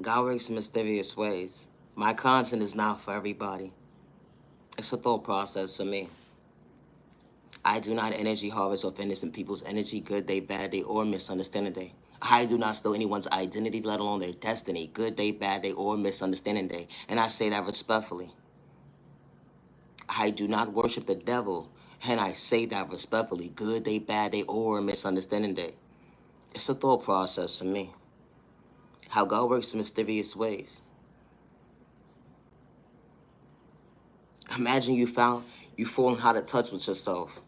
God works in mysterious ways. My content is not for everybody. It's a thought process for me. I do not energy harvest off innocent people's energy, good day, bad day, or misunderstanding day. I do not steal anyone's identity, let alone their destiny, good day, bad day, or misunderstanding day. And I say that respectfully. I do not worship the devil, and I say that respectfully, good day, bad day, or misunderstanding day. It's a thought process for me. How God works in mysterious ways. Imagine you falling out of touch with yourself.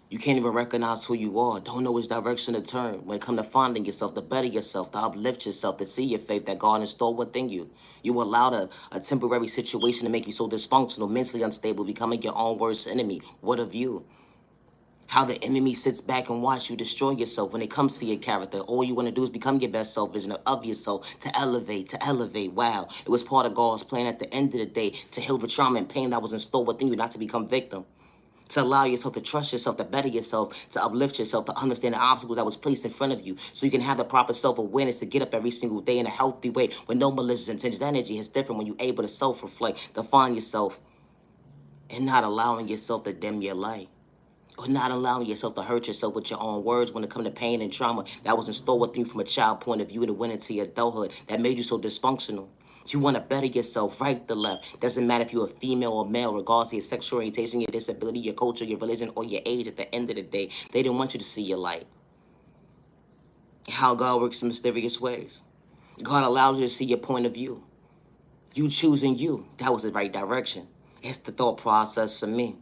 You can't even recognize who you are. Don't know which direction to turn. When it comes to finding yourself, to better yourself, to uplift yourself, to see your faith that God installed within you. You allowed a temporary situation to make you so dysfunctional, mentally unstable, becoming your own worst enemy. What of you? How the enemy sits back and watch you destroy yourself when it comes to your character. All you want to do is become your best self vision of yourself, to elevate, to elevate. Wow. It was part of God's plan at the end of the day to heal the trauma and pain that was installed within you, not to become victim. To allow yourself to trust yourself, to better yourself, to uplift yourself, to understand the obstacles that was placed in front of you so you can have the proper self-awareness to get up every single day in a healthy way with no malicious intentions. That energy is different when you're able to self-reflect, to find yourself, and not allowing yourself to dim your light. Or not allowing yourself to hurt yourself with your own words when it comes to pain and trauma that was installed within you from a child point of view and it went into your adulthood that made you so dysfunctional. You want to better yourself, right to left. Doesn't matter if you're a female or male, regardless of your sexual orientation, your disability, your culture, your religion, or your age. At the end of the day, they didn't want you to see your light. How God works in mysterious ways. God allows you to see your point of view. You choosing you. That was the right direction. It's the thought process for me.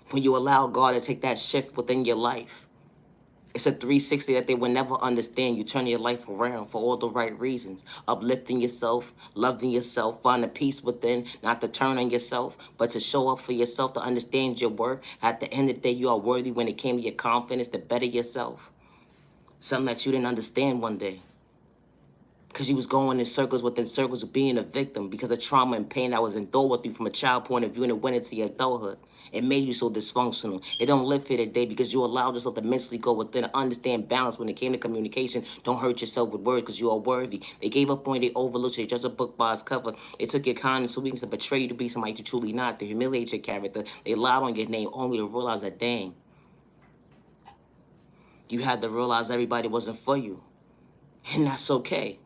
When you allow God to take that shift within your life, it's a 360 that they will never understand. You turn your life around for all the right reasons. Uplifting yourself, loving yourself, finding peace within, not to turn on yourself, but to show up for yourself, to understand your worth. At the end of the day, you are worthy when it came to your confidence, to better yourself. Something that you didn't understand one day. Because you was going in circles within circles of being a victim because of trauma and pain that was endured with you from a child point of view and it went into your adulthood. It made you so dysfunctional. It don't live here today because you allowed yourself to mentally go within and understand balance when it came to communication. Don't hurt yourself with words because you are worthy. They gave up on you, they overlooked you, they judged a book by its cover. They took your kindness and weakness to betray you to be somebody you truly not, to humiliate your character. They lied on your name only to realize that, dang, you had to realize everybody wasn't for you. And that's okay.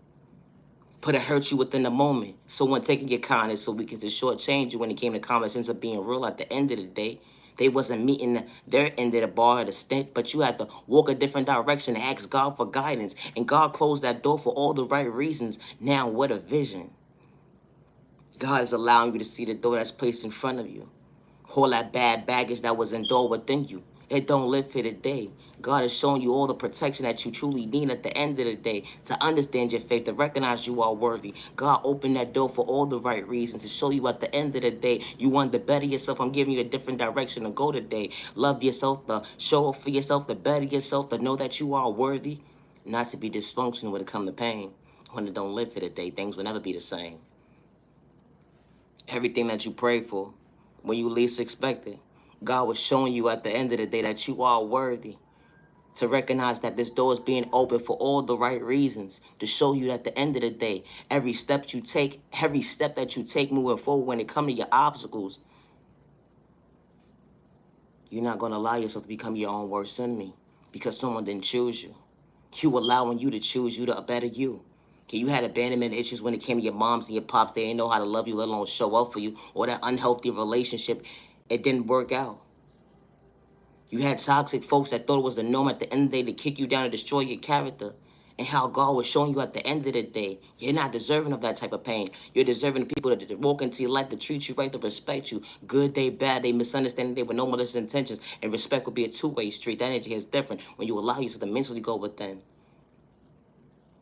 But it hurt you within the moment. Someone taking your kindness so we could just shortchange you when it came to common sense of being real at the end of the day. They wasn't meeting their end of the bar or the stint, but you had to walk a different direction and ask God for guidance. And God closed that door for all the right reasons. Now, what a vision. God is allowing you to see the door that's placed in front of you. All that bad baggage that was endured within you. It don't live for today. God is showing you all the protection that you truly need at the end of the day to understand your faith, to recognize you are worthy. God opened that door for all the right reasons to show you at the end of the day you want to better yourself. I'm giving you a different direction to go today. Love yourself, to show up for yourself, to better yourself, to know that you are worthy, not to be dysfunctional when it comes to pain. When it don't live for today, things will never be the same. Everything that you pray for, when you least expect it, God was showing you at the end of the day that you are worthy. To recognize that this door is being open for all the right reasons. To show you at the end of the day, every step that you take moving forward when it comes to your obstacles, you're not going to allow yourself to become your own worst enemy because someone didn't choose you. You allowing you to choose you to better you. Okay, you had abandonment issues when it came to your moms and your pops. They didn't know how to love you, let alone show up for you. Or that unhealthy relationship, it didn't work out. You had toxic folks that thought it was the norm at the end of the day to kick you down and destroy your character. And how God was showing you at the end of the day, you're not deserving of that type of pain. You're deserving of people that walk into your life, to treat you right, to respect you. Good day, bad day, misunderstanding day with no malicious intentions. And respect will be a two-way street. That energy is different when you allow yourself to mentally go within.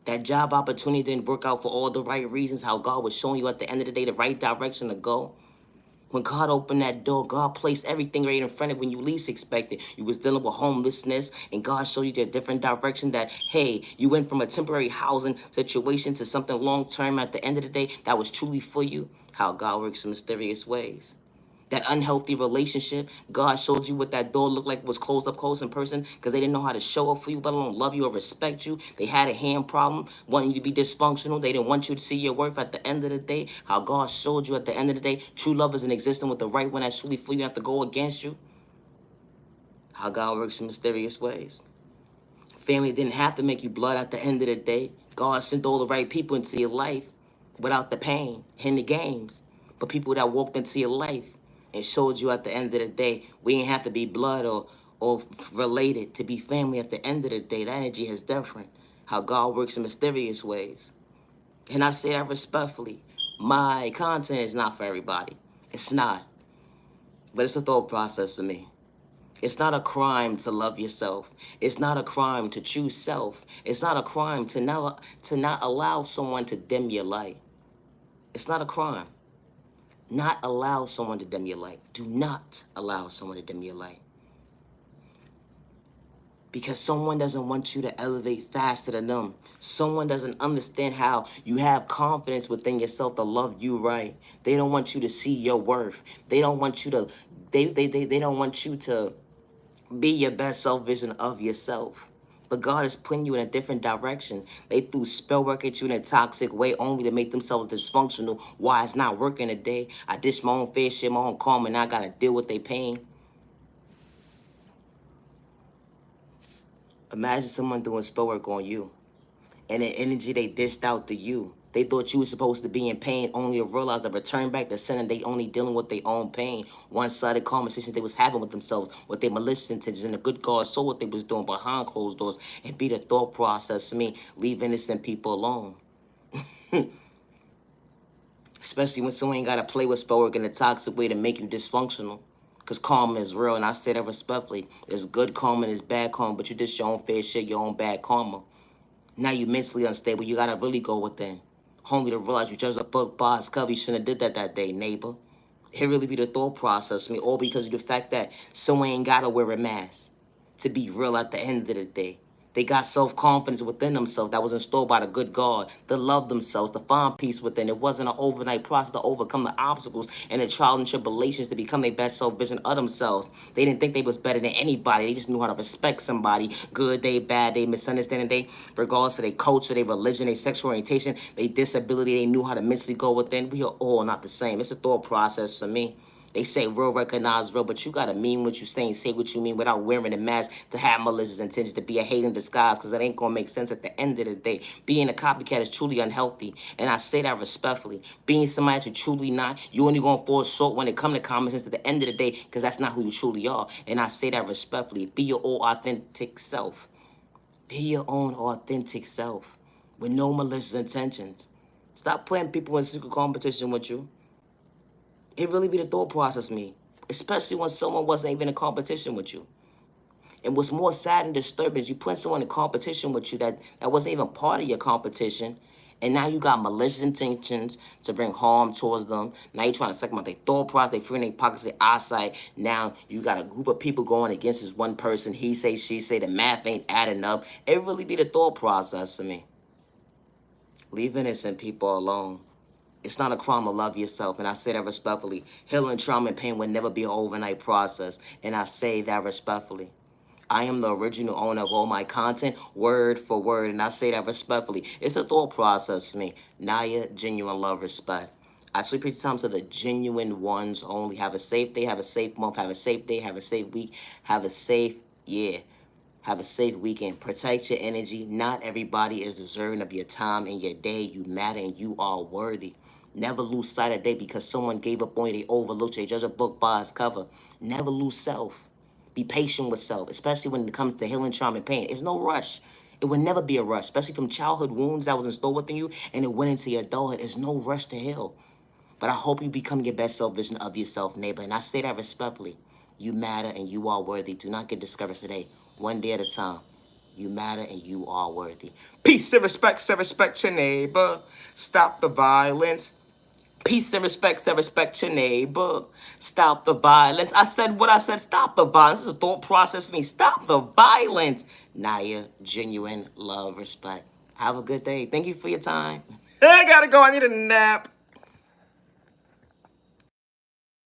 That job opportunity didn't work out for all the right reasons. How God was showing you at the end of the day the right direction to go. When God opened that door, God placed everything right in front of you when you least expected. You was dealing with homelessness, and God showed you a different direction that, hey, you went from a temporary housing situation to something long-term at the end of the day that was truly for you. How God works in mysterious ways. That unhealthy relationship, God showed you what that door looked like was closed up close in person because they didn't know how to show up for you, let alone love you or respect you. They had a hand problem, wanting you to be dysfunctional. They didn't want you to see your worth at the end of the day. How God showed you at the end of the day, true love isn't existing with the right one that's truly for you, have to go against you. How God works in mysterious ways. Family didn't have to make you blood at the end of the day. God sent all the right people into your life without the pain and the games. But people that walked into your life and showed you at the end of the day, we ain't have to be blood or related to be family at the end of the day. That energy is different. How God works in mysterious ways. And I say that respectfully. My content is not for everybody. It's not. But it's a thought process to me. It's not a crime to love yourself. It's not a crime to choose self. It's not a crime to not allow someone to dim your light. It's not a crime. Not allow someone to dim your light. Do not allow someone to dim your light. Because someone doesn't want you to elevate faster than them. Someone doesn't understand how you have confidence within yourself to love you right. They don't want you to see your worth. They don't want you to, they don't want you to be your best self vision of yourself. But God is putting you in a different direction. They threw spell work at you in a toxic way only to make themselves dysfunctional. Why it's not working today. I dish my own fair share, my own karma, and I gotta deal with their pain. Imagine someone doing spell work on you and the energy they dished out to you. They thought you were supposed to be in pain, only to realize the return back to sin and they only dealing with their own pain. One-sided conversations they was having with themselves, with their malicious intentions, and the good God saw what they was doing behind closed doors and be the thought process to me, leave innocent people alone. Especially when someone ain't got to play with spell work in a toxic way to make you dysfunctional. Because karma is real, and I say that respectfully. There's good karma and there's bad karma, but you dish your own fair share, your own bad karma. Now you mentally unstable. You gotta really go within. Only to realize you judged a book by its cover. You shouldn't have did that day, neighbor. It really be the thought process. I mean, all because of the fact that someone ain't gotta wear a mask to be real at the end of the day. They got self-confidence within themselves that was installed by the good God to love themselves, to find peace within. It wasn't an overnight process to overcome the obstacles and the trials and tribulations to become their best self-vision of themselves. They didn't think they was better than anybody. They just knew how to respect somebody. Good day, bad day, misunderstanding day, regardless of their culture, their religion, their sexual orientation, their disability. They knew how to mentally go within. We are all not the same. It's a thought process for me. They say real recognize real, but you gotta mean what you say what you mean without wearing a mask to have malicious intentions, to be a hate in disguise, because it ain't gonna make sense at the end of the day. Being a copycat is truly unhealthy, and I say that respectfully. Being somebody that you're truly not, you only gonna fall short when it comes to common sense at the end of the day, because that's not who you truly are. And I say that respectfully. Be your own authentic self. Be your own authentic self with no malicious intentions. Stop putting people in secret competition with you. It really be the thought process me, especially when someone wasn't even in competition with you. And what's more sad and disturbing is you put someone in competition with you that wasn't even part of your competition, and now you got malicious intentions to bring harm towards them. Now you're trying to suck them out their thought process, they free in their pockets, their eyesight. Now you got a group of people going against this one person. He say, she say, the math ain't adding up. It really be the thought process to me. Leave innocent people alone. It's not a crime to love yourself, and I say that respectfully. Healing trauma and pain will never be an overnight process, and I say that respectfully. I am the original owner of all my content, word for word, and I say that respectfully. It's a thought process to me. Naya, genuine love, respect. I actually preach time to the genuine ones only. Have a safe day, have a safe month, have a safe day, have a safe week, have a safe year. Have a safe weekend. Protect your energy. Not everybody is deserving of your time and your day. You matter and you are worthy. Never lose sight of day because someone gave up on you. They overlooked you. They judge a book by its cover. Never lose self. Be patient with self, especially when it comes to healing, trauma, and pain. It's no rush. It will never be a rush, especially from childhood wounds that was installed within you and it went into your adulthood. There's no rush to heal. But I hope you become your best self-vision of yourself, neighbor. And I say that respectfully. You matter and you are worthy. Do not get discouraged today. One day at a time. You matter and you are worthy. Peace and respect your neighbor. Stop the violence. Peace and respect your neighbor. Stop the violence. I said what I said. Stop the violence. This is a thought process for me. Stop the violence. Naya, genuine love, respect. Have a good day. Thank you for your time. I gotta go. I need a nap.